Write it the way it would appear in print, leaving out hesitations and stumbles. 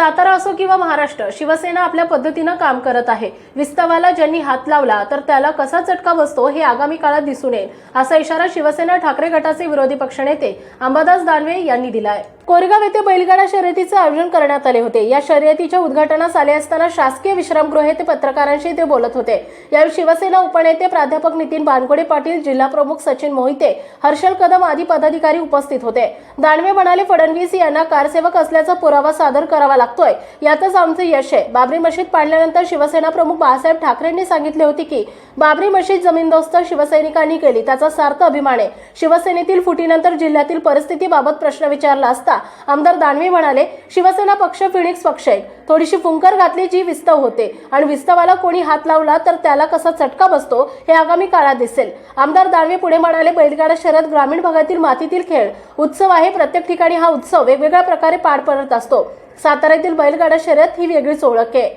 सातारा असो किंवा महाराष्ट्र, शिवसेना आपल्या पद्धतीने काम करत आहे। विस्तवाला ज्यांनी हात लावला तर त्याला कसा चटका बसतो हे आगामी काळात दिसून येईल, असा इशारा शिवसेना ठाकरे गटाचे विरोधी पक्षनेते अंबादास दानवे यांनी दिला आहे। कोरेगाव येथे बैलगाडा शर्यतीचे आयोजन करण्यात आले होते। या शर्यतीच्या उद्घाटनास आले असताना शासकीय विश्रामगृह येथे पत्रकारांशी ते बोलत होते। यावेळी शिवसेना उपनेते प्राध्यापक नितीन बानगोडे पाटील, जिल्हा प्रमुख सचिन मोहिते, हर्षल कदम आदी पदाधिकारी उपस्थित होते। दानवे म्हणाले, फडणवीस यांना कारसेवक असल्याचा पुरावा सादर करावा लागतोय, यातच आमचे यश आहे। बाबरी मशीद पाडल्यानंतर शिवसेना प्रमुख बाळासाहेब ठाकरेंनी सांगितले होते की बाबरी मशीद जमीनदोस्त शिवसैनिकांनी केली, त्याचा सार्थ अभिमान आहे। शिवसेनेतील फुटीनंतर जिल्ह्यातील परिस्थितीबाबत प्रश्न विचारला असता आमदार दानवे म्हणाले, शिवसेना पक्ष फिनिक्स पक्ष आहे। थोडीशी फुंकर घातली जी विस्तव होते आणि विस्तवाला कोणी हात लावला तर त्याला कसा चटका बसतो हे आगामी काळात दिसेल। आमदार दानवे पुढे म्हणाले, बैलगाडा शर्यत ग्रामीण भागातील मातीतील खेळ उत्सव आहे। प्रत्येक ठिकाणी हा उत्सव वेगवेगळ्या प्रकारे पार पडत असतो। साताऱ्यातील बैलगाडा शर्यत ही वेगळीच ओळख आहे।